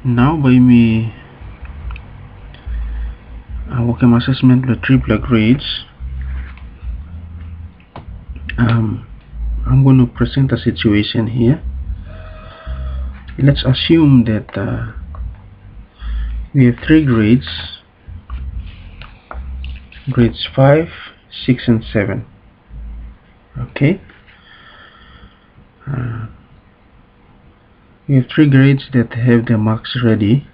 Now by me working assessment with triple grades, I'm going to present a situation here. Let's assume that we have three grades, grades 5, 6 and 7. Okay, we have three grades that have their marks ready,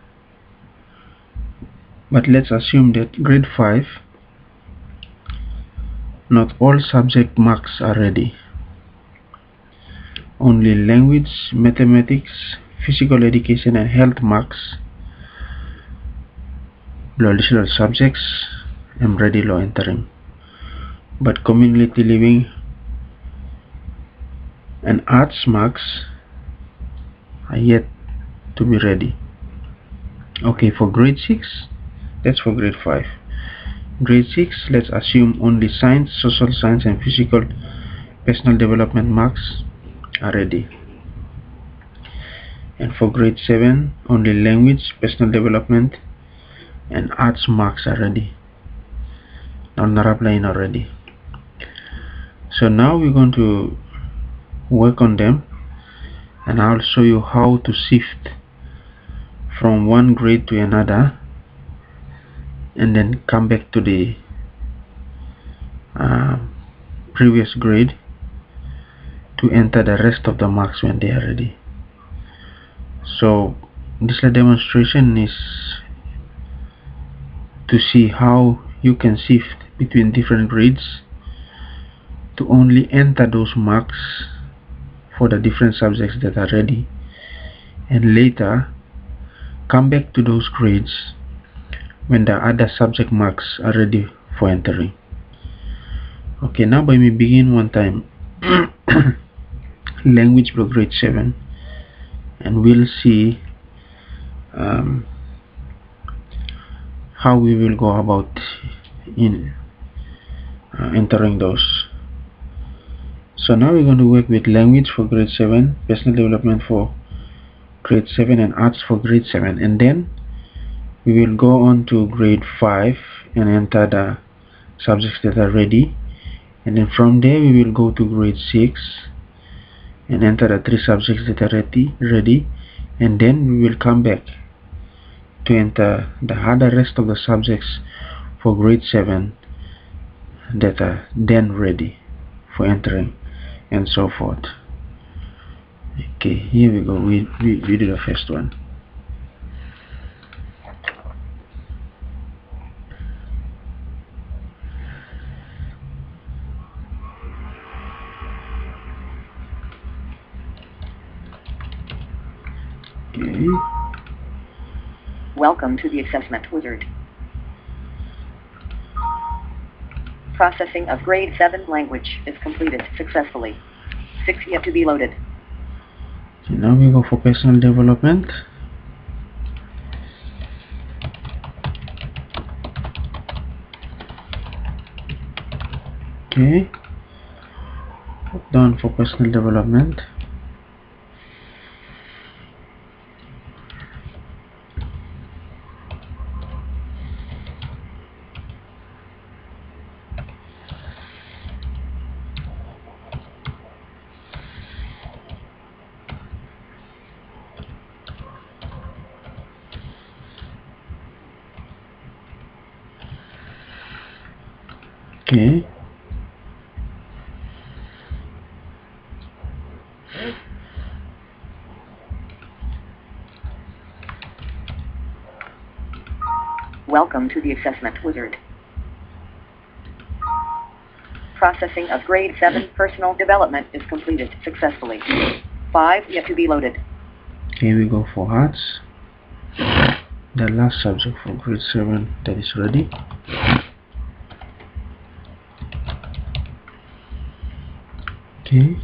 but let's assume that grade 5, not all subject marks are ready. Only language, mathematics, physical education and health marks, below additional subjects, am ready low entering. But community living and arts marks are yet to be ready. Okay, for grade 6, that's for grade 5. Grade 6, let's assume only science, social science and physical personal development marks are ready. And for grade 7, only language, personal development and arts marks are ready. Now Narapline already. So now we're going to work on them, and I'll show you how to shift from one grade to another and then come back to the previous grade to enter the rest of the marks when they are ready. So this demonstration is to see how you can shift between different grades to only enter those marks for the different subjects that are ready, and later come back to those grades when the other subject marks are ready for entering. Okay, now by me begin one time language for grade 7, and we'll see how we will go about in entering those. So now we're going to work with language for grade 7, personal development for grade 7 and arts for grade 7, and then we will go on to grade 5 and enter the subjects that are ready, and then from there we will go to grade 6 and enter the three subjects that are ready, and then we will come back to enter the other rest of the subjects for grade 7 that are then ready for entering, and so forth. Okay, here we go. We do the first one. Okay. Welcome to the assessment wizard. Processing of grade 7 language is completed successfully. 6 yet to be loaded. Okay, now we go for personal development. Okay, done for personal development. Okay, Welcome to the assessment wizard. Processing of grade 7 personal development is completed successfully. 5 yet to be loaded. here we go for arts, the last subject for grade 7 that is ready. Okay,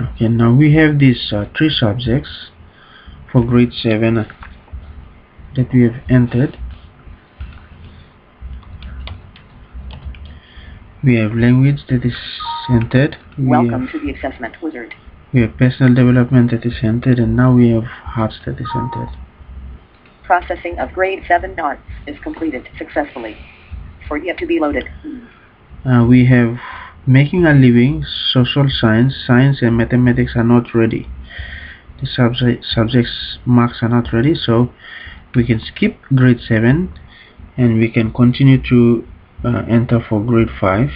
Okay, now we have these three subjects for grade 7 that we have entered. We have language that is entered. Welcome to the assessment wizard. We have personal development that is entered, and now we have arts that is entered. Processing of grade 7 arts is completed successfully. For yet to be loaded. We have making a living, social science, science and mathematics are not ready. The subjects marks are not ready, so we can skip grade 7 and we can continue to enter for grade 5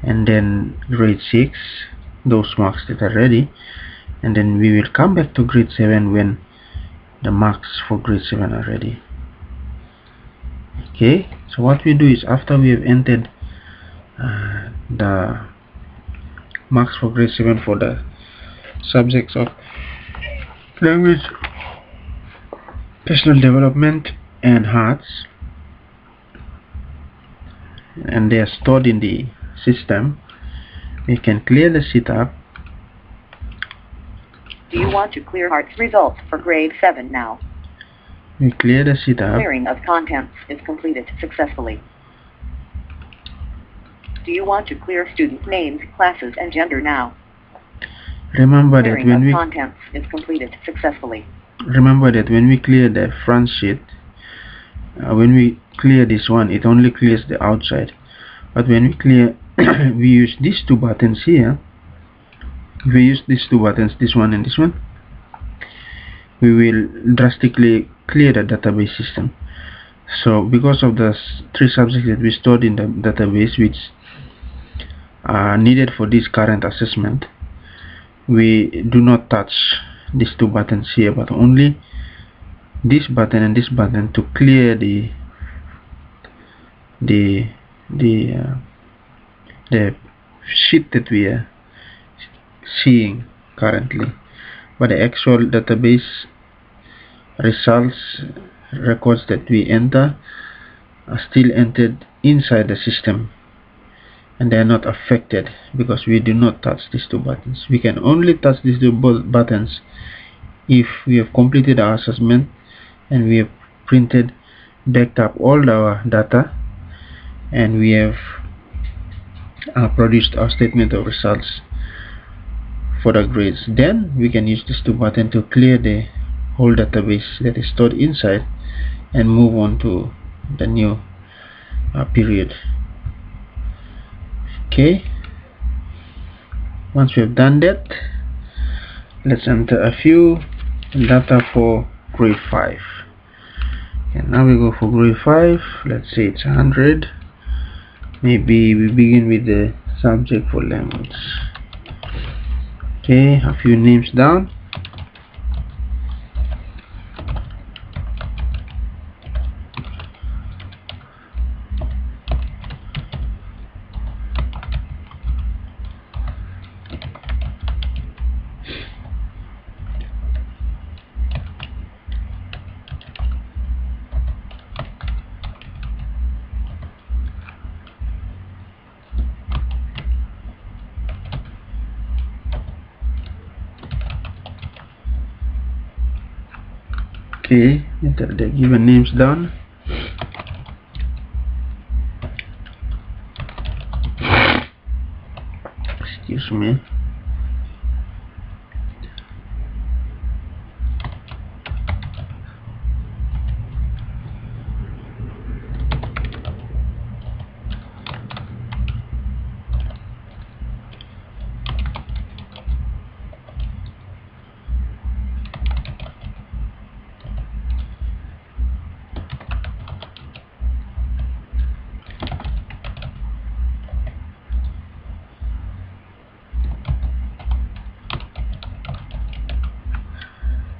and then grade 6, those marks that are ready, and then we will come back to grade 7 when the marks for grade 7 are ready. Okay, so what we do is after we have entered the marks for grade 7 for the subjects of language, personal development and arts, and they are stored in the system, we can clear the setup. Do you want to clear arts results for grade 7 now? We clear the setup. Clearing of contents is completed successfully. Do you want to clear student names, classes, and gender now? Remember that Clearing when of contents is completed successfully. Remember that when we clear the front sheet, when we clear this one, it only clears the outside. But when we clear, we use these two buttons here. If we use these two buttons, this one and this one, we will drastically clear the database system. So because of the three subjects that we stored in the database, which are needed for this current assessment, we do not touch these two buttons here, but only this button and this button to clear the sheet that we are seeing currently. But the actual database results, records that we enter, are still entered inside the system, and they are not affected because we do not touch these two buttons. We can only touch these two buttons if we have completed our assessment and we have printed, backed up all our data, and we have produced our statement of results for the grades. Then we can use these two buttons to clear the whole database that is stored inside and move on to the new period. Okay, once we have done that, let's enter a few data for grade 5. And now we go for grade 5. Let's say it's 100. Maybe we begin with the subject for language. Okay, a few names down. Okay, enter the given names down. Excuse me.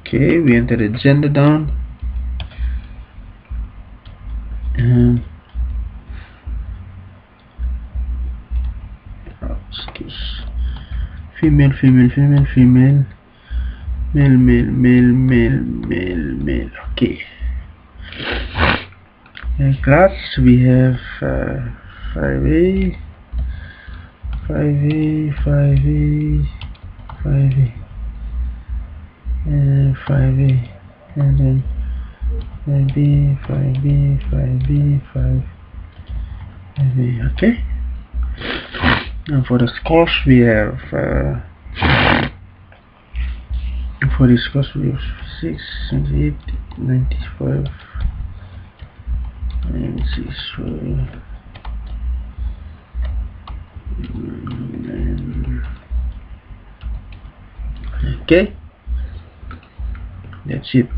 Okay, we enter the gender down, and female, female, female, female, male, male, male, male, male, male. Okay. In class we have 5A, 5A, 5A, 5A, and 5A, and then 5B, 5B, 5B, 5B. Okay. And for the scores we have for this course we have 6, 28, 95, and 6, okay, that's it.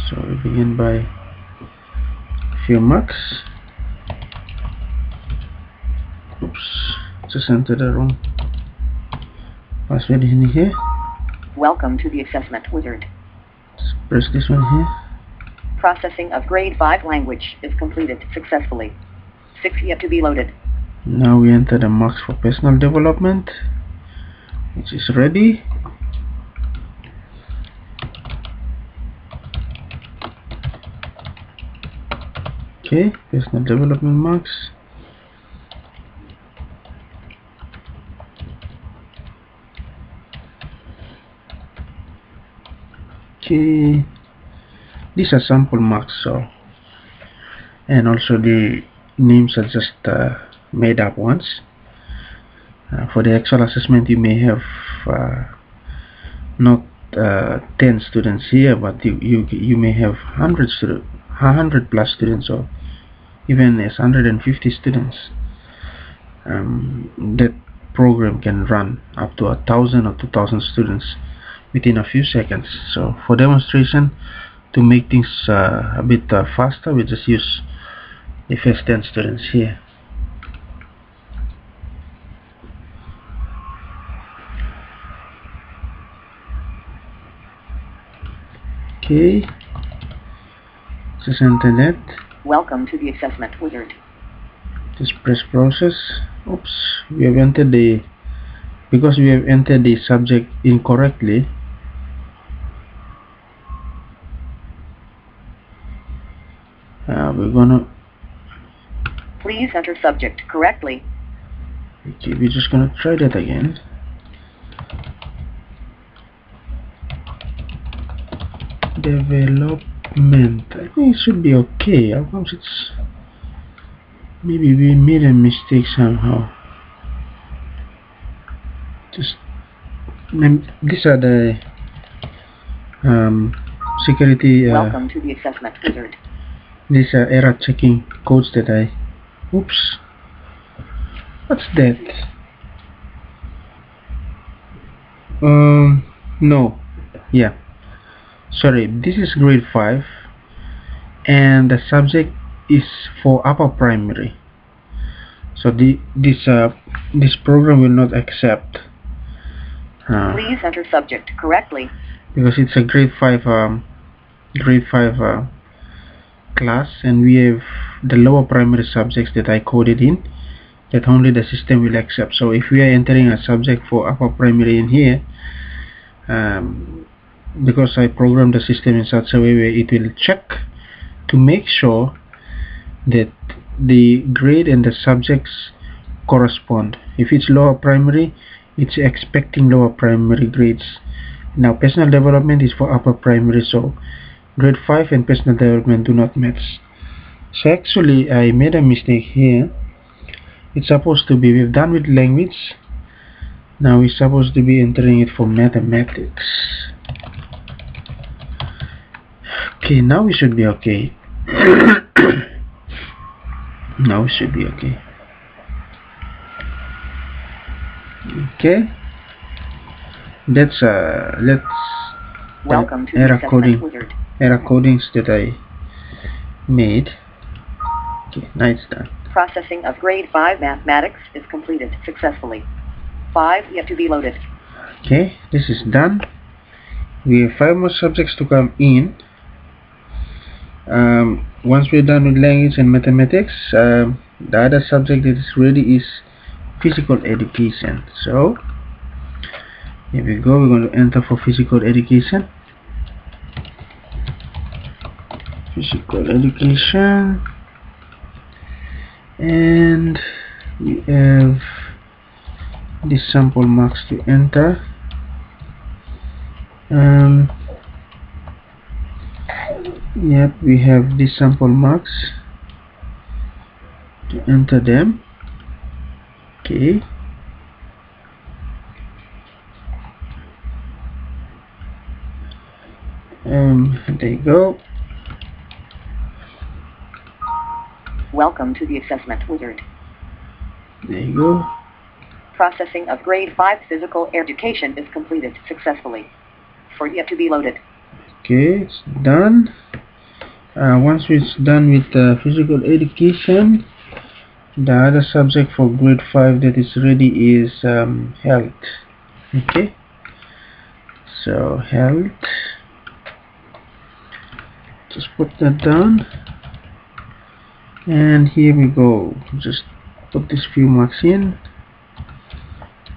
So we begin by few marks. Oops, just entered the wrong password in here. Welcome to the assessment wizard. Just press this one here. Processing of grade 5 language is completed successfully. 6 yet to be loaded. Now we enter the marks for personal development, which is ready. Okay, personal development marks. Okay, these are sample marks, so, and also the names are just made up ones. For the actual assessment you may have not 10 students here, but you may have 100 plus students, or even as 150 students. That program can run up to 1,000 or 2,000 students within a few seconds. So for demonstration, to make things a bit faster, we just use the first 10 students here. Okay, just enter that. Welcome to the assessment wizard. Just press process. Oops, we have entered because we have entered the subject incorrectly. We're gonna. Please enter subject correctly. Okay, we're just gonna try that again. Development. I think it should be okay. How comes it's? Maybe we made a mistake somehow. Just these are the security. Welcome to the assessment wizard. These are error checking codes that I. Oops. What's that? No. Yeah. Sorry. This is grade 5, and the subject is for upper primary. So this program will not accept. Please enter subject correctly. Because it's a grade 5 class, and we have the lower primary subjects that I coded in, that only the system will accept. So if we are entering a subject for upper primary in here, because I programmed the system in such a way where it will check to make sure that the grade and the subjects correspond. If it's lower primary, it's expecting lower primary grades. Now personal development is for upper primary, so grade 5 and personal development do not match. So actually I made a mistake here. It's supposed to be, we've done with language, now we're supposed to be entering it for mathematics. Okay, now we should be okay. Now we should be okay. Okay, let's Welcome to error the coding assessment wizard. error codings that I made. Okay, now it's done. Processing of grade 5 mathematics is completed successfully. 5 yet to be loaded. Okay, this is done. We have 5 more subjects to come in. Once we're done with language and mathematics, the other subject that is ready is physical education. So here we go, we're going to enter for physical education. Physical education, and we have this sample marks to enter. Yep, we have these sample marks to enter them. Okay. There you go. Welcome to the assessment wizard. There you go. Processing of grade 5 physical education is completed successfully. For yet to be loaded. Okay, it's done. Once it's done with physical education, the other subject for grade 5 that is ready is health. Okay, so health, just put that down, and here we go. Just put these few marks in,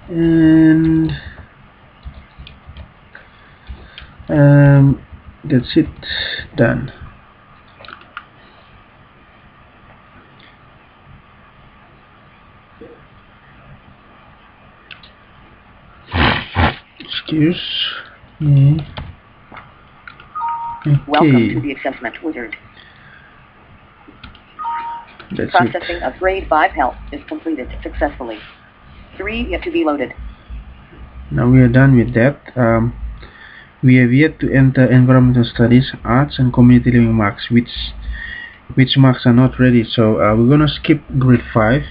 and that's it, done. Excuse me. Welcome to Okay, the assessment wizard. that's Processing it. of grade 5 health is completed successfully. 3 yet to be loaded. Now we are done with that. We have yet to enter environmental studies, arts, and community living marks, which marks are not ready. So we're gonna skip grade 5,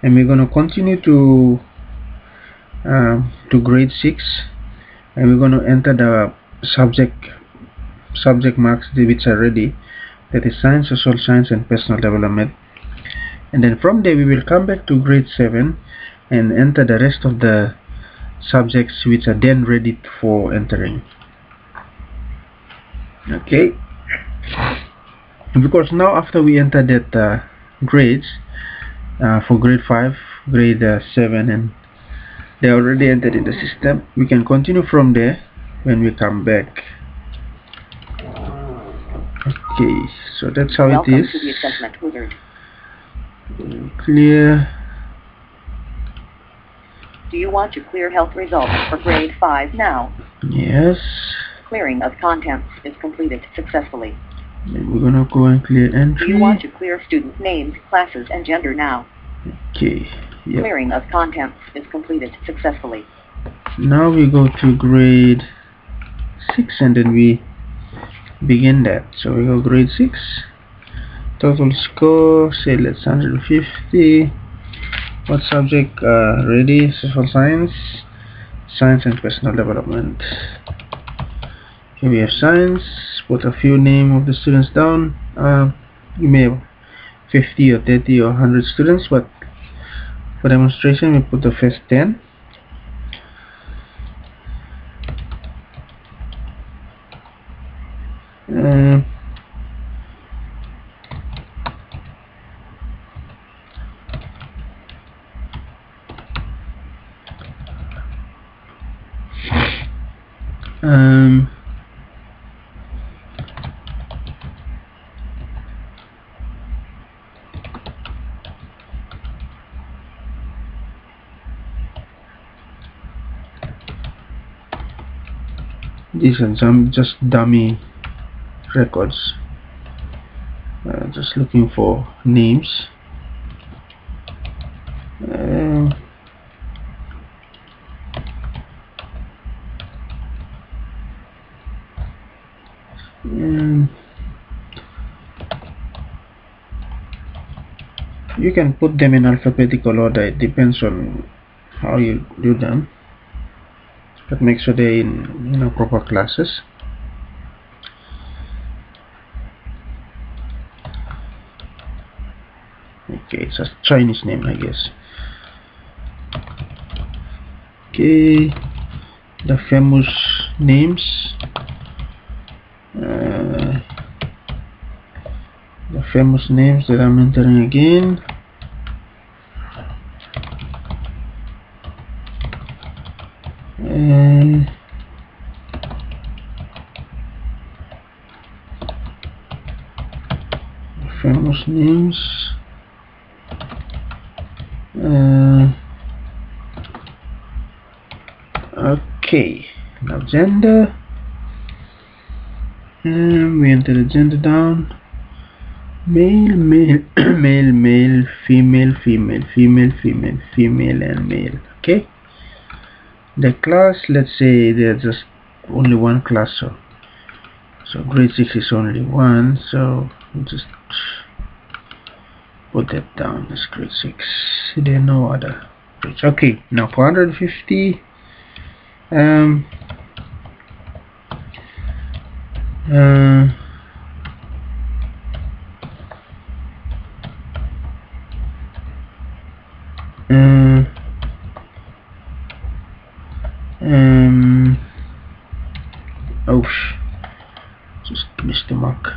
and we're gonna continue to grade 6, and we're gonna enter the subject marks which are ready. That is science, social science, and personal development. And then from there we will come back to grade 7 and enter the rest of the subjects which are then ready for entering. Okay, because now after we enter that grades for grade 5, grade 7, and they already entered in the system, we can continue from there when we come back. Okay, so that's how Welcome it is. to the assessment wizard. Clear. Do you want to clear health results for grade 5 now? Yes. Clearing of contents is completed successfully. Then we're gonna go and clear Do entry. you want to clear student names, classes, and gender now? Okay. Yep. Clearing of contents is completed successfully. Now we go to grade 6 and then we begin that. So we go grade 6. Total score, say let's 150. What subject ready? Social science, science and personal development. Here we have science. Put a few name of the students down. You may have 50 or 30 or 100 students, but for demonstration we put the first 10. These are some just dummy records. Just looking for names. You can put them in alphabetical order. It depends on how you do them, but make sure they're in proper classes. Okay, it's a Chinese name, I guess. Okay, the famous names. The famous names that I'm entering again. Famous names. Okay, now gender, and we enter the gender down. Male, male, male, male, female, female, female, female, female, and male. Okay. The class, let's say there's just only one class, so grade 6 is only one, so we'll just put that down as grade 6. There are no other grades. Okay, now for 150, oh, just missed the mark.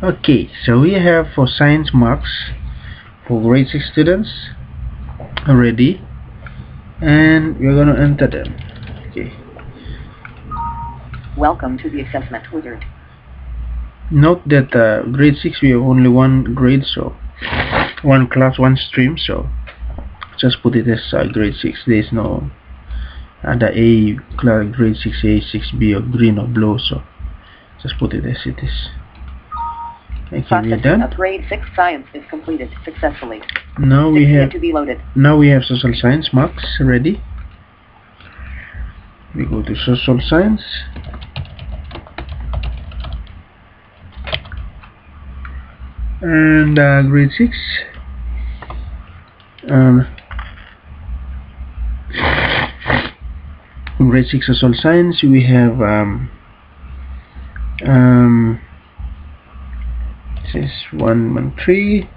Okay, so we have for science marks for grade 6 students already, and we're going to enter them. Okay. Welcome to the assessment wizard. Note that grade 6 we have only one grade, so one class, one stream, so just put it as grade 6. There is no other A class, grade 6A, 6B, or green or blue, so just put it as it is. Okay, we're done. Processing of grade 6 science is completed successfully. Now we have to be loaded. Now we have social science marks ready. We go to social science. And grade 6. Grade 6 social science, we have this is 113,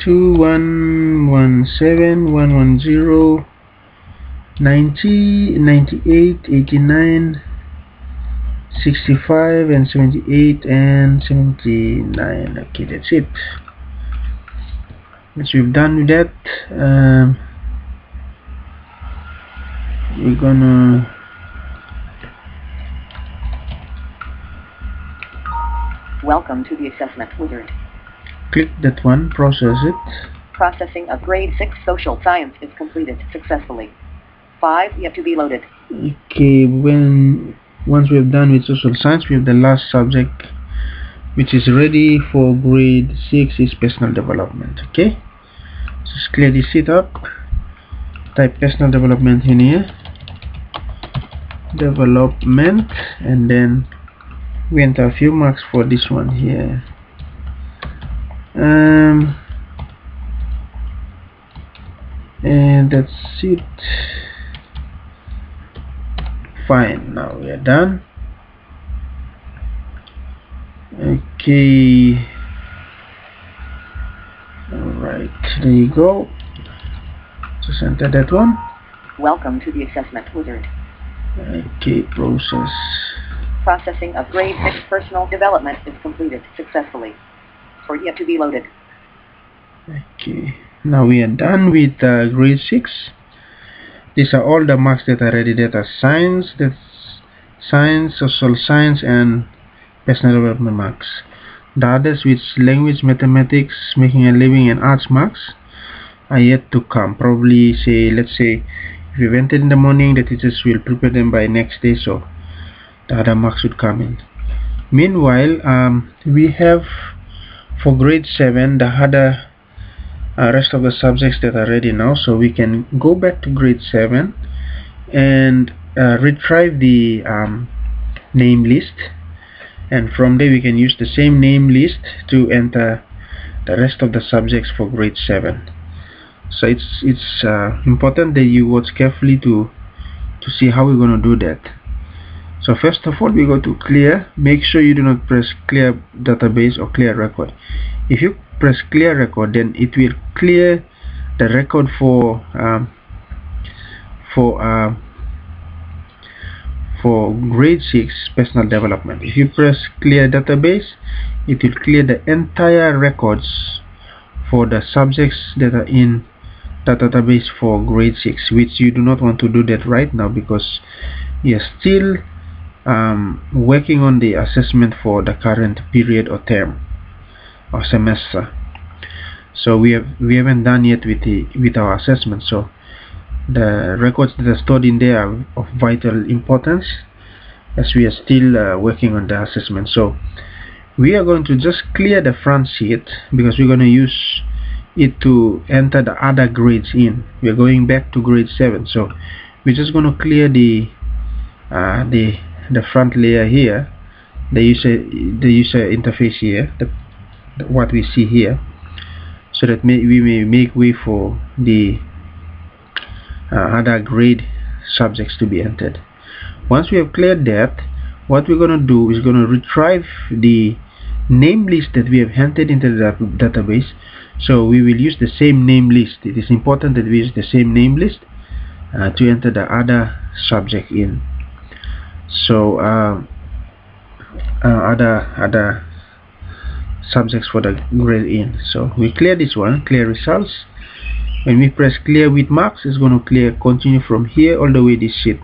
2117, 110, 90, 98, 89, 65, and 78, and 79. Okay, that's it. Once we've done with that, we're gonna welcome to the assessment wizard. Click that one, process it. Processing of grade 6 social science is completed successfully. 5 yet to be loaded. Okay, once we've done with social science, we have the last subject which is ready for grade 6 is personal development. Okay, just clear this sheet up, type personal development in here, development, and then we enter a few marks for this one here. And that's it. Fine, now we are done. Okay, alright, there you go. Just enter that one. Welcome to the assessment wizard. Okay, process. Processing of grade 6 personal development is completed successfully. Or yet to be loaded. Okay, now we are done with grade 6. These are all the marks that are ready. That are science, that's science, social science, and personal development marks. The others, which language, mathematics, making a living, and arts marks, are yet to come. Probably, let's say, if you went in the morning, the teachers will prepare them by next day, so the other marks should come in. Meanwhile, we have for grade 7 the other rest of the subjects that are ready now, so we can go back to grade 7 and retrieve the name list, and from there we can use the same name list to enter the rest of the subjects for grade 7. So it's important that you watch carefully to see how we're going to do that. So first of all, we go to clear. Make sure you do not press clear database or clear record. If you press clear record, then it will clear the record for grade 6 personal development. If you press clear database, it will clear the entire records for the subjects that are in the database for grade 6, which you do not want to do that right now because you're still working on the assessment for the current period or term or semester. So we haven't done yet with our assessment. So the records that are stored in there are of vital importance, as we are still working on the assessment. So we are going to just clear the front sheet because we're going to use it to enter the other grades in. We are going back to grade 7, so we're just going to clear the front layer here, the user interface here, what we see here, so that we may make way for the other grade subjects to be entered. Once we have cleared that, what we're going to do is going to retrieve the name list that we have entered into the database. So we will use the same name list. It is important that we use the same name list to enter the other subject in. So other subjects for the grade in. So we clear this one, clear results. When we press clear with marks, it's going to clear continue from here all the way this sheet.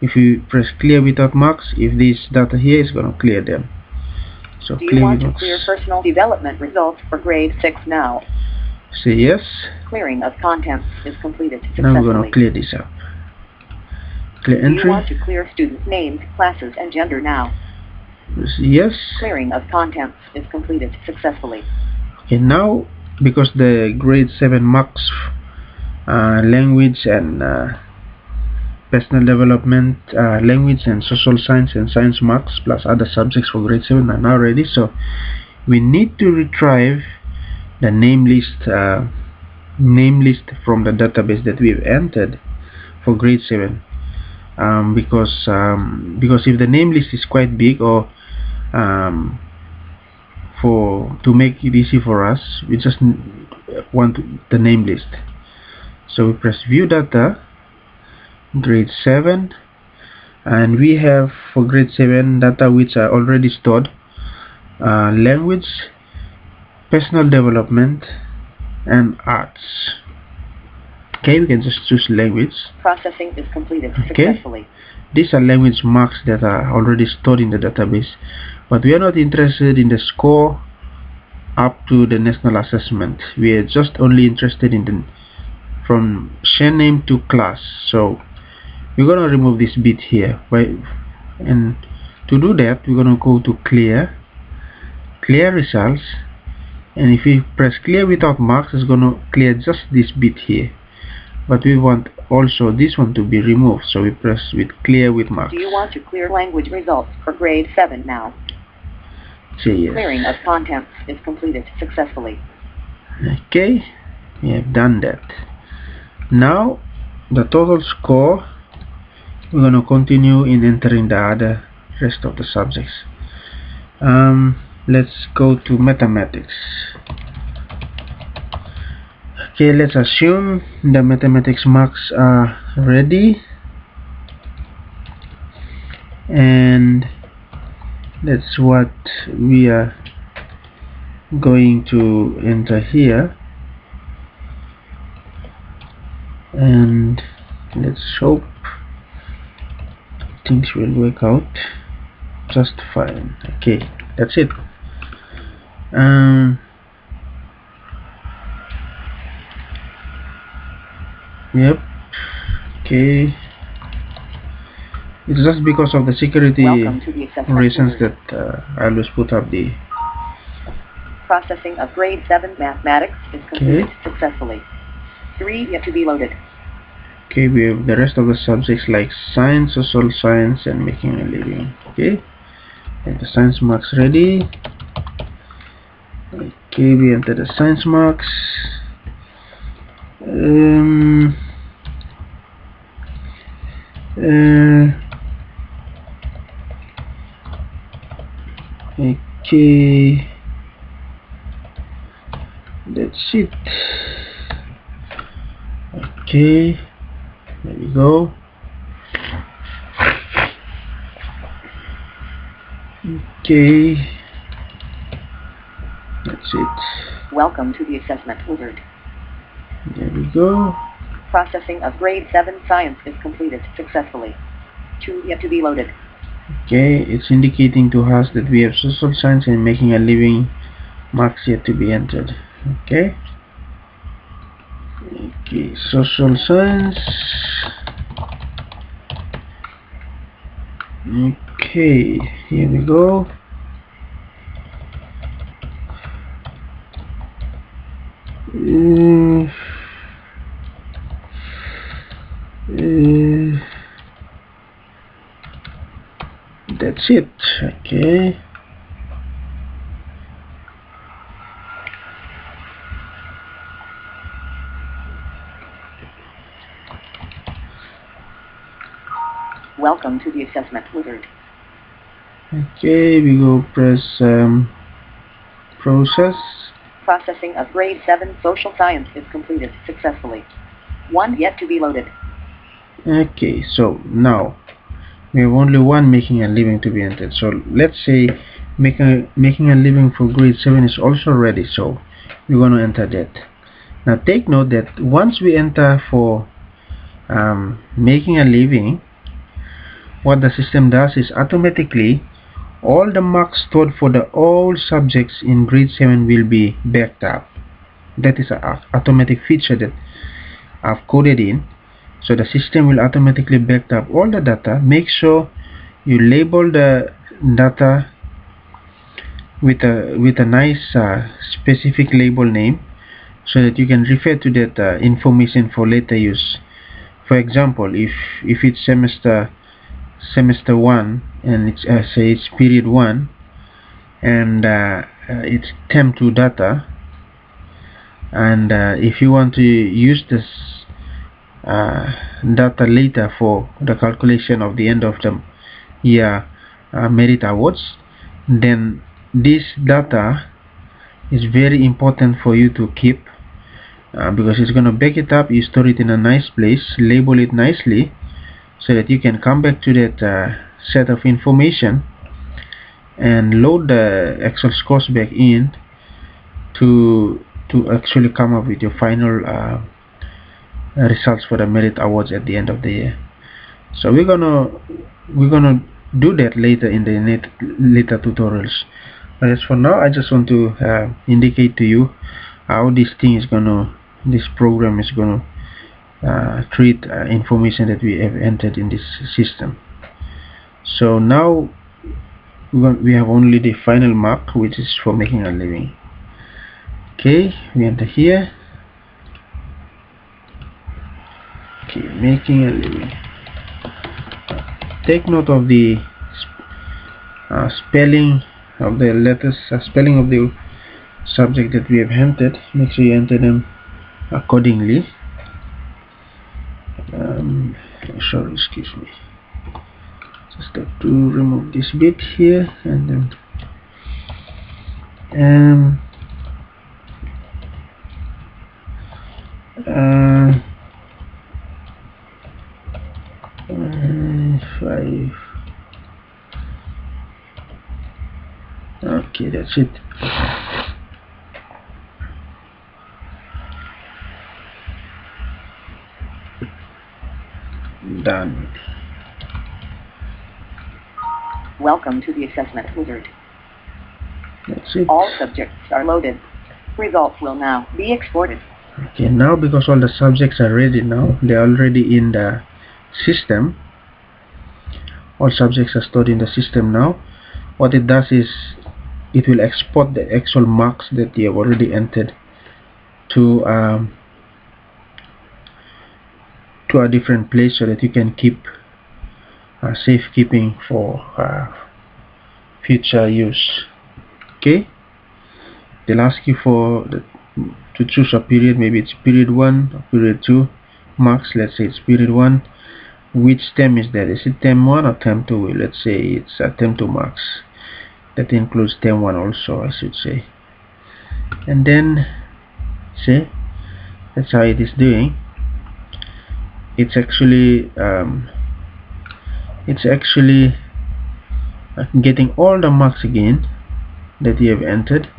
If you press clear without marks, if this data here is going to clear them. So do you want to clear personal development results for grade 6 now? Say yes. Clearing of contents is completed successfully. Now we're going to clear this up. Clear entry. Do you want to clear student names, classes, and gender now? Yes. Clearing of contents is completed successfully. Okay, now because the grade 7 marks language and personal development, language and social science and science marks plus other subjects for grade 7 are now ready, so we need to retrieve the name list from the database that we've entered for grade 7, because if the name list is quite big, or to make it easy for us, we just want the name list. So we press view data, grade 7, and we have for grade 7 data which are already stored: language, personal development, and arts. Okay, we can just choose language. Processing is completed successfully. These are language marks that are already stored in the database, but we are not interested in the score up to the national assessment. We are just only interested in the from share name to class. So we're going to remove this bit here, and to do that we're going to go to clear results, and if we press clear without marks, it's going to clear just this bit here, but we want also this one to be removed, so we press with clear with marks. Do you want to clear language results for grade 7 now? Say yes. Clearing of contents is completed successfully. Okay, we have done that. Now the total score, we're going to continue in entering the other rest of the subjects. Let's go to mathematics. Okay, let's assume the mathematics marks are ready, and that's what we are going to enter here, and let's hope things will work out just fine. Okay, that's it. Yep. Okay, it's just because of the security reasons that I always put up the processing of grade 7 mathematics is completed successfully. 3 yet to be loaded. Okay, we have the rest of the subjects like science, social science, and making a living. Okay, and the science marks ready. Okay, we enter the science marks. Okay, that's it. Okay, there we go. Okay, that's it. Welcome to the assessment wizard. There we go. Processing of grade 7 science is completed successfully. 2 yet to be loaded. Okay, it's indicating to us that we have social science and making a living marks yet to be entered. Okay. Okay, social science. Okay, here we go. Uh, uh, that's it. Okay. Welcome to the assessment wizard. Okay, we go press process. Processing of grade 7 social science is completed successfully. 1 yet to be loaded. Okay, so now we have only one making a living to be entered. So let's say making a living for grade 7 is also ready, so we're going to enter that. Now take note that once we enter for making a living, what the system does is automatically all the marks stored for the all subjects in grade 7 will be backed up. That is an automatic feature that I've coded in. So the system will automatically back up all the data. Make sure you label the data with a nice specific label name so that you can refer to that information for later use. For example, if it's semester 1 and it's say it's period 1 and it's term 2 data, and if you want to use this data later for the calculation of the end of the year merit awards, then this data is very important for you to keep because it's going to back it up. You store it in a nice place, label it nicely so that you can come back to that set of information and load the Excel scores back in to actually come up with your final results for the merit awards at the end of the year. So we're gonna do that later in the later tutorials. But as for now, I just want to indicate to you how this program is gonna treat information that we have entered in this system. So now we have only the final mark, which is for making a living. Okay, we enter here. Okay, making a living. Take note of the spelling of the letters, spelling of the subject that we have entered. Make sure you enter them accordingly. Sorry, excuse me. Just have to remove this bit here and then five. Okay, that's it. Done. Welcome to the assessment wizard. That's it. All subjects are loaded. Results will now be exported. Okay, now because all the subjects are ready now, they're already in the system. All subjects are stored in the system now. What it does is it will export the actual marks that you have already entered to a different place so that you can keep safekeeping for future use. Okay, they'll ask you to choose a period. Maybe it's period 1 or period 2 marks. Let's say it's period 1. Which term is that? Is it term 1 or term 2? Let's say it's term 2 marks. That includes term 1 also, I should say. And then see, that's how it is doing. It's actually getting all the marks again that you have entered,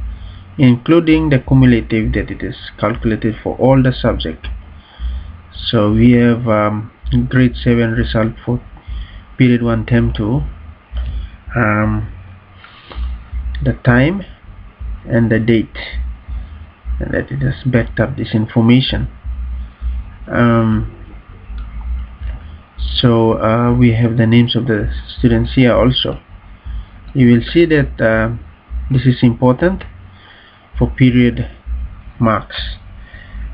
including the cumulative that it is calculated for all the subject. So we have grade 7 result for period 1 term 2, the time and the date, and that it has backed up this information. um, so we have the names of the students here also. You will see that this is important for period marks.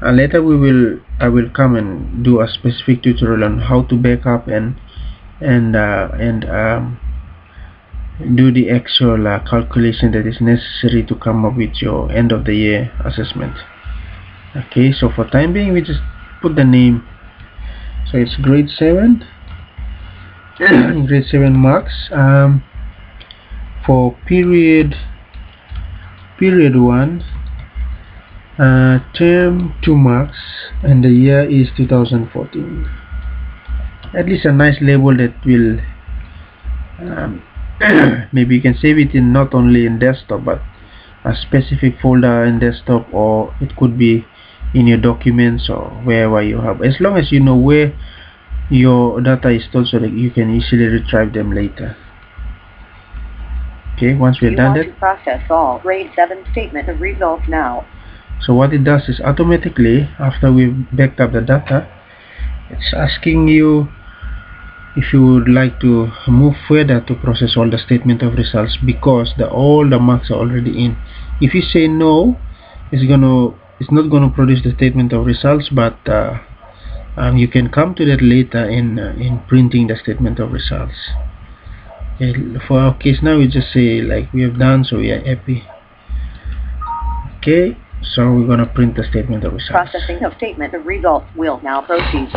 And later I will come and do a specific tutorial on how to back up and do the actual calculation that is necessary to come up with your end of the year assessment. Okay, so for time being we just put the name. So it's grade 7 grade 7 marks for period 1, term 2 marks, and the year is 2014. At least a nice label that will maybe you can save it in not only in desktop but a specific folder in desktop, or it could be in your documents or wherever you have, as long as you know where your data is stored so that you can easily retrieve them later. Okay, once we're done that, process all grade 7 statement of results now. so what it does is automatically, after we've backed up the data, it's asking you if you would like to move further to process all the statement of results, because all the marks are already in. If you say no, it's not gonna produce the statement of results, but you can come to that later in printing the statement of results. Okay, for our case now, we just say like we have done, so we are happy. Okay, so we're gonna print the statement of results. Processing of statement of results will now proceed.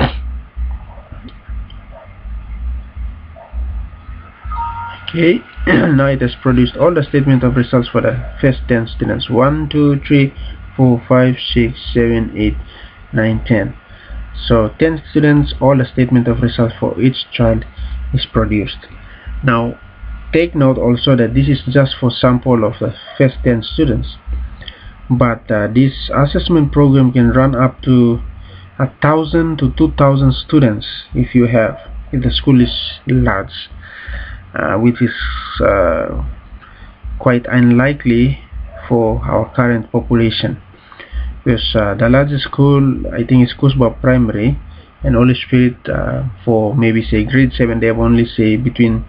Okay, now it has produced all the statement of results for the first 10 students. 1, 2, 3, 4, 5, 6, 7, 8, 9, 10. So 10 students, all the statement of results for each child is produced. Now take note also that this is just for sample of the first 10 students, but this assessment program can run up to 1,000 to 2,000 students if the school is large, which is quite unlikely for our current population, because the largest school, I think, is Kusba Primary, and Holy Spirit for maybe say grade 7, they have only say between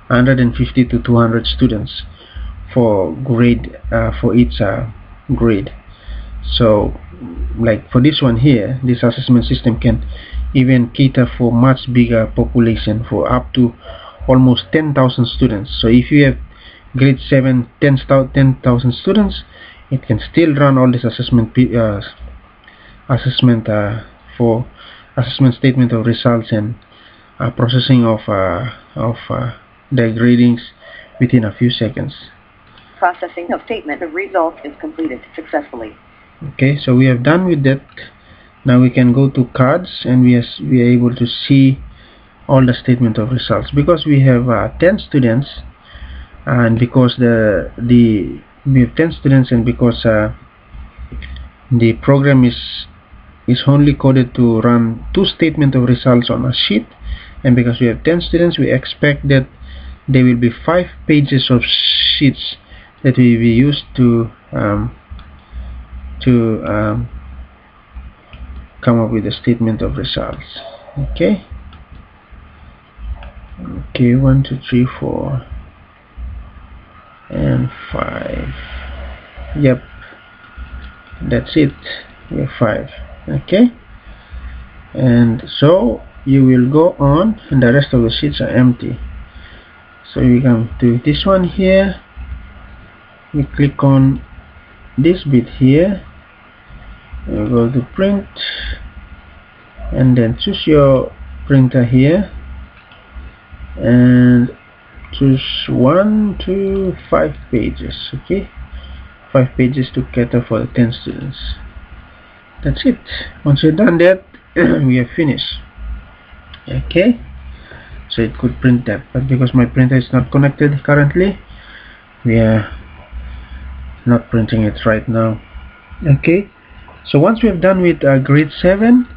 150 to 200 students for each grade. So like for this one here, this assessment system can even cater for much bigger population, for up to almost 10,000 students. So if you have grade 7 10,000 students, it can still run all this assessment for assessment statement of results and processing of the gradings within a few seconds. Processing of statement of results is completed successfully. Okay, so we have done with that. Now we can go to cards, and we are able to see all the statement of results, because we have 10 students, and because we have 10 students, and because the program is only coded to run 2 statement of results on a sheet, and because we have 10 students, we expect that there will be 5 pages of sheets that will be used to come up with a statement of results. Okay, 1, 2, 3, 4 and 5. Yep, that's it. We have 5. Okay, and so you will go on, and the rest of the sheets are empty. So we come to this one here, we click on this bit here, we go to print, and then choose your printer here and choose 1 to 5 pages. Okay, 5 pages to cater for the 10 students. That's it. Once you're done that, we are finished. Okay, so it could print that, but because my printer is not connected currently, we are not printing it right now. Okay, so once we have done with grade 7,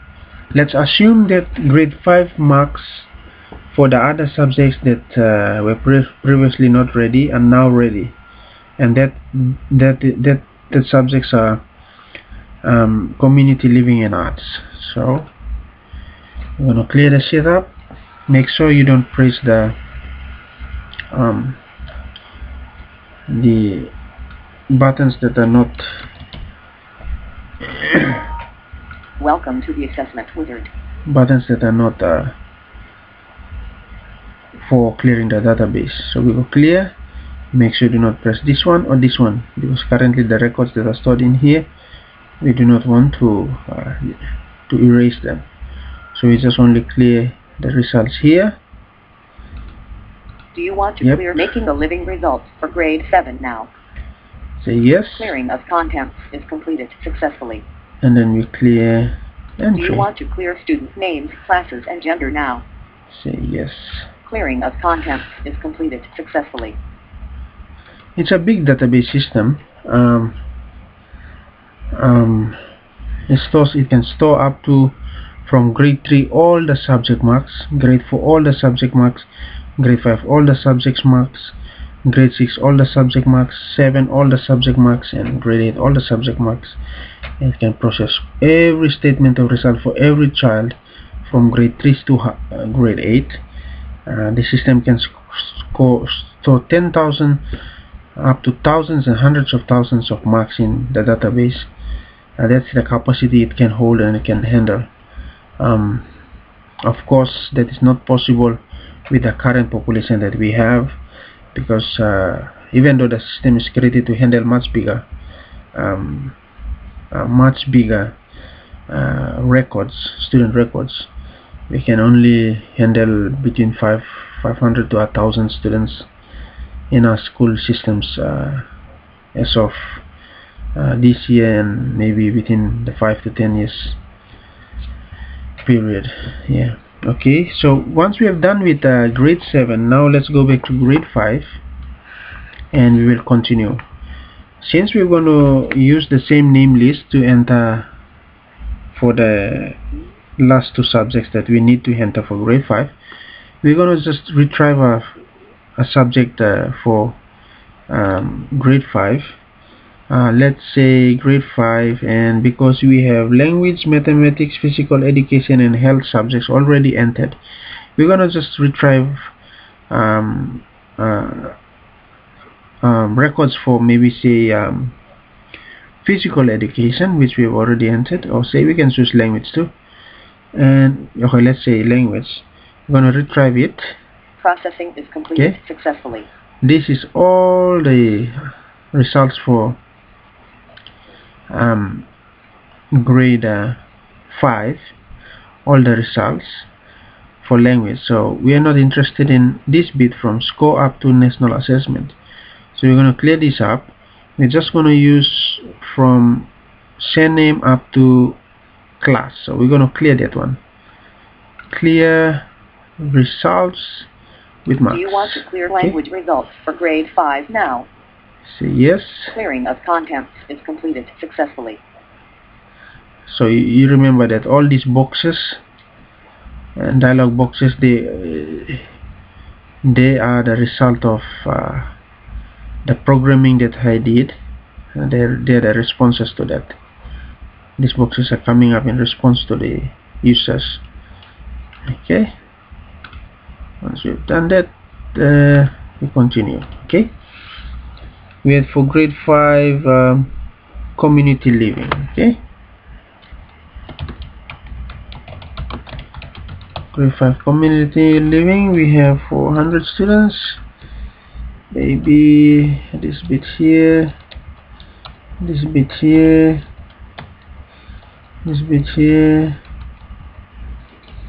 let's assume that grade 5 marks for the other subjects that were previously not ready are now ready, and that subjects are community living and arts. So We're going to clear the setup. Make sure you don't press the buttons that are not Welcome to the assessment wizard. buttons that are not for clearing the database. So we go clear. Make sure you do not press this one or this one, because currently the records that are stored in here, we do not want to erase them. So we just only clear the results here. Do you want to Yep. clear making the living results for grade 7 now? Say yes, Clearing of contents is completed successfully. and then we clear Do entry. you want to clear student names, classes, and gender now? Say yes. Clearing of contents is completed successfully. It's a big database system. It can store up to from grade 3 all the subject marks, grade 4 all the subject marks, grade 5 all the subject marks, grade 6 all the subject marks, 7 all the subject marks, and grade 8 all the subject marks. It can process every statement of result for every child from grade 3 to grade 8. The system can store 10,000 up to thousands and hundreds of thousands of marks in the database. That's the capacity it can hold and it can handle. Of course, that is not possible with the current population that we have, because even though the system is created to handle much bigger student records, we can only handle between 500 to 1,000 students in our school systems as of this year, and maybe within the 5 to 10 years period. Yeah. Okay, so once we have done with grade 7, now let's go back to grade 5 and we will continue. Since we're going to use the same name list to enter for the last two subjects that we need to enter for grade 5, we're going to just retrieve a subject for grade 5. Let's say grade 5, and because we have language, mathematics, physical education, and health subjects already entered, we're going to just retrieve records for maybe say physical education, which we have already entered, or say we can choose language too. And okay, let's say language. We're going to retrieve it. Processing is completed successfully. This is all the results for grade 5, all the results for language. So we are not interested in this bit from score up to national assessment. So we're going to clear this up. We're just going to use from surname up to class. So we're going to clear that one. Clear results with marks. Do you want to clear language results for grade 5 now? Say yes. Clearing of contents is completed successfully. So you remember that all these boxes and dialog boxes, they are the result of the programming that I did. They're the responses to that. These boxes are coming up in response to the users. Okay. Once we've done that, we continue. Okay. We had for grade 5 community living. Okay. Grade 5 community living, we have 400 students. Maybe this bit here, this bit here, this bit here.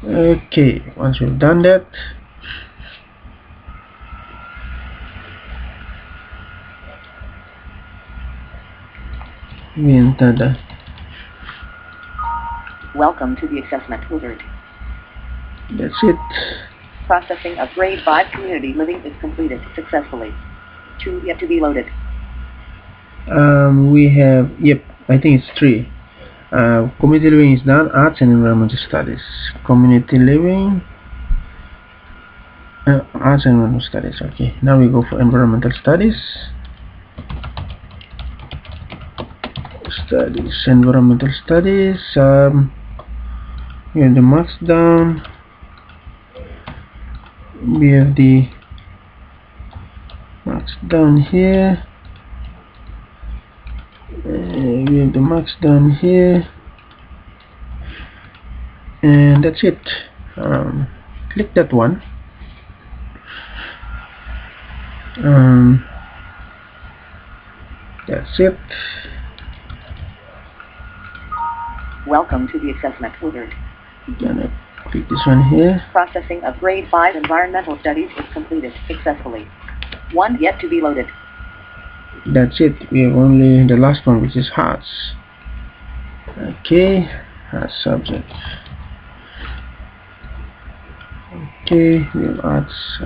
Okay, once we've done that, we enter the Welcome to the assessment wizard. That's it. Processing of grade 5 community living is completed successfully. 2 yet to be loaded. We have, yep, I think it's 3. Community living is done. Arts and environmental studies. Community living, arts and environmental studies. Okay, now we go for environmental studies. Environmental studies. We have the marks down. We have the marks down here. We have the marks down here, and that's it. Click that one. That's it. Welcome to the assessment wizard. Gonna click this one here. Processing of grade 5 environmental studies is completed successfully. 1 yet to be loaded. That's it. We have only the last one, which is hearts. Okay, heart subject. Okay, we have arts.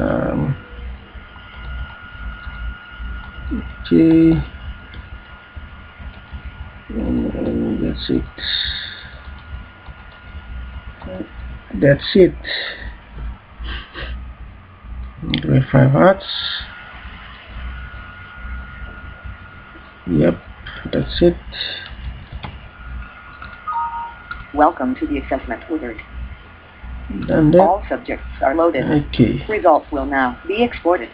Okay, that's it. That's it. Grade 5 arts. Yep, that's it. Welcome to the assessment wizard. Done that. All subjects are loaded. Okay. Results will now be exported.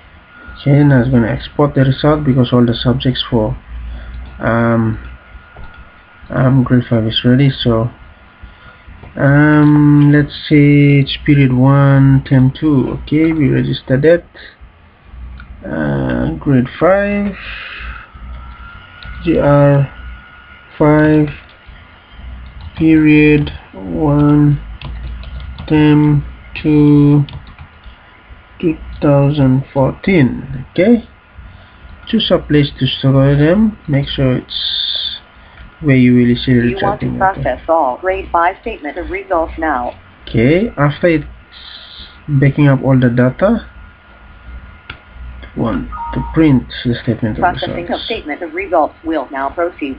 Okay, now it's going to export the result because all the subjects for grade 5 is ready. So let's say it's period 1 term 2. Okay, we register that. Grade 5 GR 5 period 1 term 2 2014. Okay, choose a place to store them. Make sure it's where you will see the You want to process all grade 5 statement of results now. Okay, after it's backing up all the data, want to print the statement of Processing results. of statement of results will now proceed.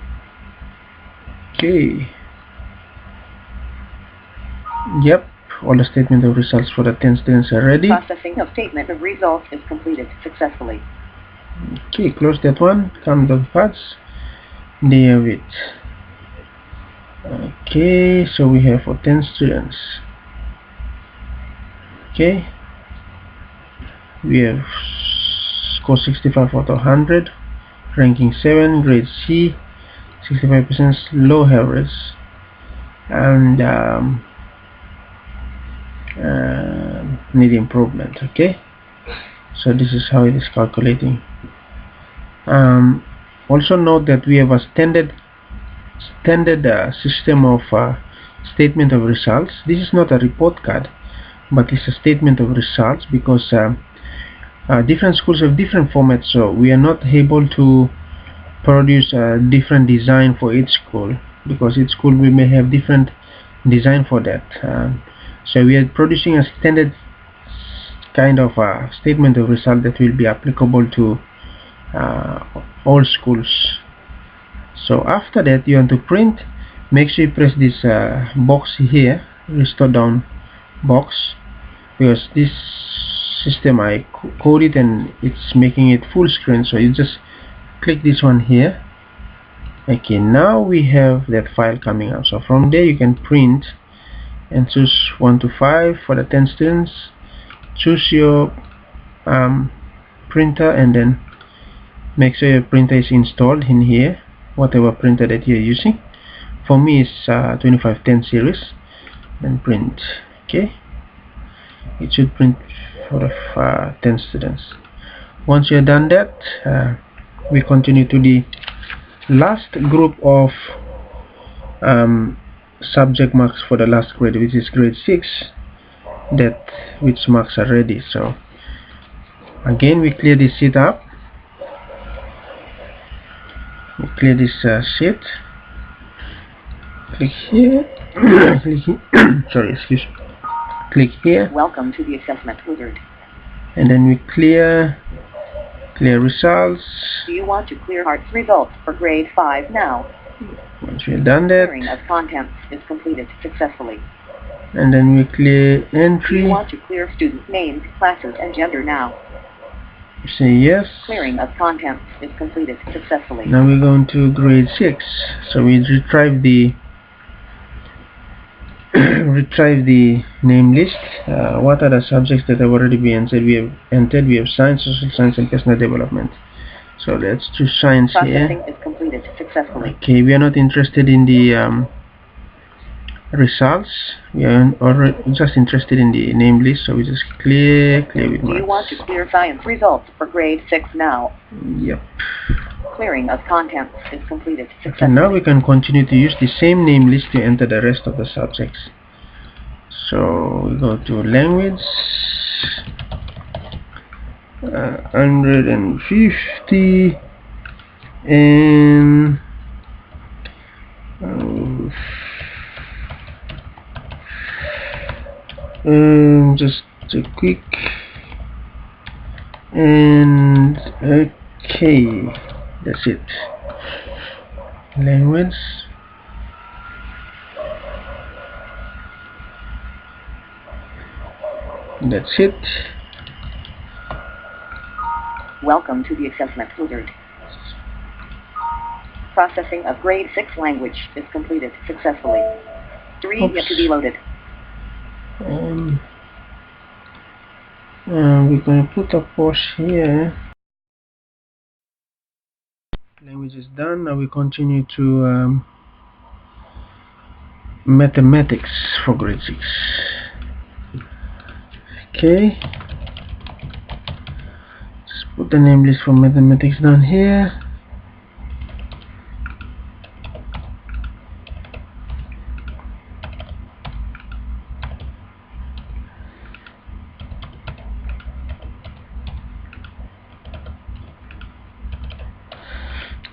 Okay. Yep, all the statement of results for the 10 students are ready. Processing of statement of results is completed successfully. Okay, close that one. Come to the parts. There have it. Okay, so we have for 10 students. Okay, we have score 65 out of 100, ranking 7, grade C, 65% low average, and need improvement. Okay, so this is how it is calculating. Also note that we have a standard system of statement of results. This is not a report card, but it's a statement of results because different schools have different formats, so we are not able to produce a different design for each school because each school we may have different design for that. So we are producing a standard kind of a statement of result that will be applicable to all schools. So after that, you want to print. Make sure you press this box here, restore down box, because this system I code it and it's making it full screen. So you just click this one here. Okay, now we have that file coming up. So from there you can print and choose 1 to 5 for the 10 students. Choose your printer and then make sure your printer is installed in here, whatever printer that you're using. For me it's 2510 series. Then print. Okay, it should print for the 10 students. Once you're done that, we continue to the last group of subject marks for the last grade, which is grade 6, that which marks are ready. So again we clear this sheet up. We clear this sheet. Click here. Click here. Sorry, excuse me. Click here. Welcome to the assessment wizard. And then we clear results. Do you want to clear arts results for grade 5 now? Once we've done that, Clearing of contents is completed successfully. and then we clear Do entry. you want to clear student names, classes, and gender now? Say yes. Clearing of contents is completed successfully. Now we're going to grade 6. So we retrieve the retrieve the name list. What are the subjects that have already been entered? We have science, social science, and personal development. So let's choose science here. Processing is completed successfully. Okay, we are not interested in the results. We are just interested in the name list, so we just clear with Do you want to clear science results for grade 6 now? Yep. Clearing of contents is completed Okay, successfully. now we can continue to use the same name list to enter the rest of the subjects. So we go to language, 150, and just a quick, and okay, that's it. Language, that's it. Welcome to the assessment wizard. Processing of grade 6 language is completed successfully. 3 yet to be loaded. We're going to put a pause here. Language is done. Now we continue to mathematics for grade 6. Okay, just put the name list for mathematics down here.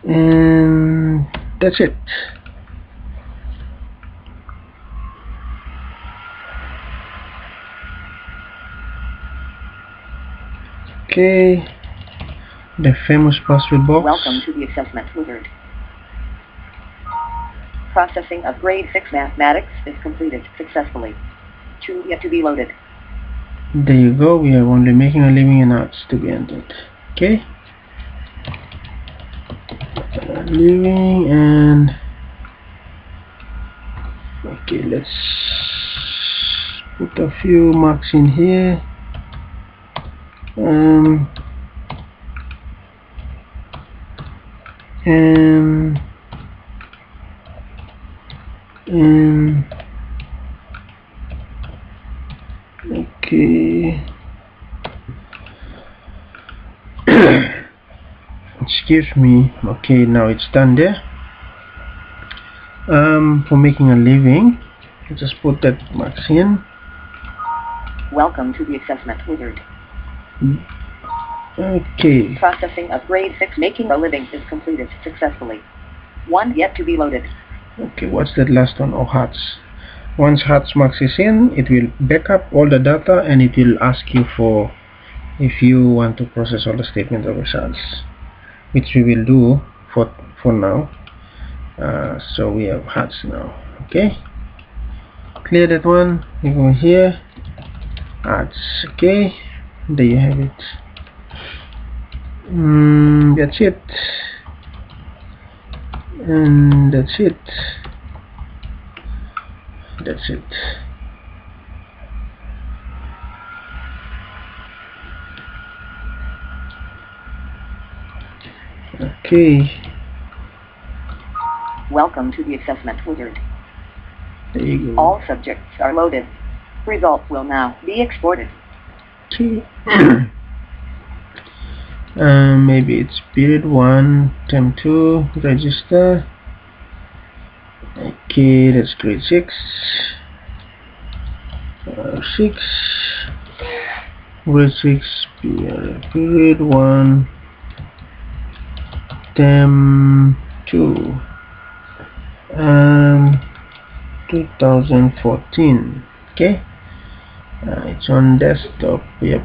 And that's it. Okay, the famous password box. Welcome to the assessment wizard. Processing of grade 6 mathematics is completed successfully. 2 yet to be loaded. There you go, we are only making a living in arts to be entered. Okay, living, and okay, let's put a few marks in here. And okay. Excuse me. Okay, now it's done there. For making a living, just put that marks in. Welcome to the assessment wizard. Okay. Processing of grade 6 making a living is completed successfully. 1 yet to be loaded. Okay, what's that last one? Oh, hearts. Once hearts marks is in, it will back up all the data and it will ask you for if you want to process all the statement of results, which we will do for now. So we have hearts now. Okay, clear that one. We go here, hearts. Okay, there you have it. That's it, and that's it. That's it. Okay. Welcome to the assessment wizard. There you go. All subjects are loaded. Results will now be exported. Okay. Maybe it's period 1, term 2, register. Okay, that's grade 6. 6. Grade 6, period 1, term 2. 2014. Okay. It's on desktop. Yep.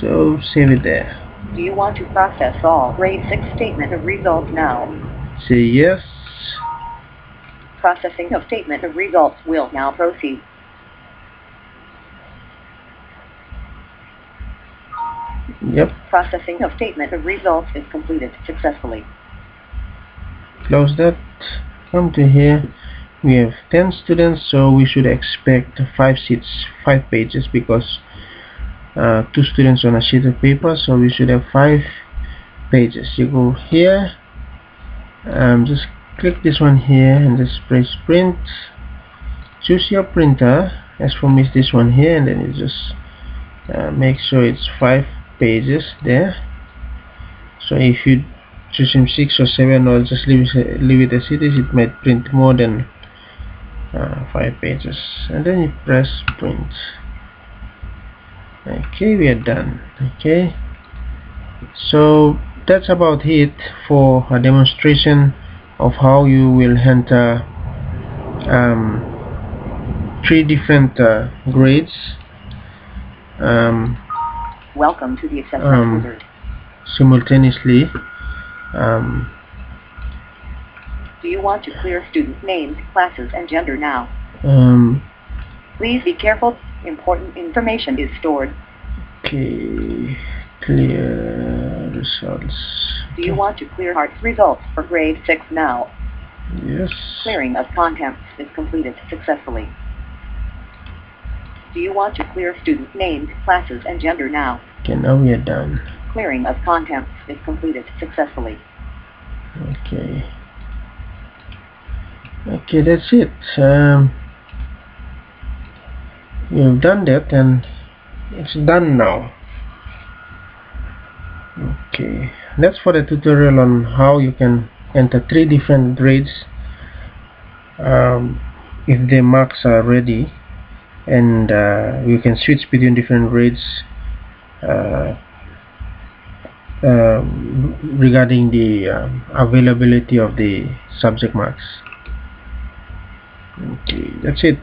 So save it there. Do you want to process all grade 6 statement of results now? Say yes. Processing of statement of results will now proceed. Yep. Processing of statement of results is completed successfully. Close that. Come to here. we have 10 students, so we should expect 5 seats, 5 pages, because 2 students on a sheet of paper, so we should have 5 pages. You go here, just click this one here and just press print, choose your printer. As for me, it's this one here, and then you just make sure it's 5 pages there. So if you choose 6 or 7, or just leave it as it is, it might print more than 5 pages, and then you press print. Okay, we are done. Okay, so that's about it for a demonstration of how you will enter 3 different grades Welcome to the assessment wizard. simultaneously. Do you want to clear student names, classes, and gender now? Please be careful. Important information is stored. Okay, clear results. Do you want to clear ARTS results for grade 6 now? Yes. Clearing of contents is completed successfully. Do you want to clear student names, classes, and gender now? Okay, now we are done. Clearing of contents is completed successfully. Okay. Okay, that's it. You've done that, and it's done now. Okay, that's for the tutorial on how you can enter 3 different grades if the marks are ready, and you can switch between different grades regarding the availability of the subject marks. Okay, that's it.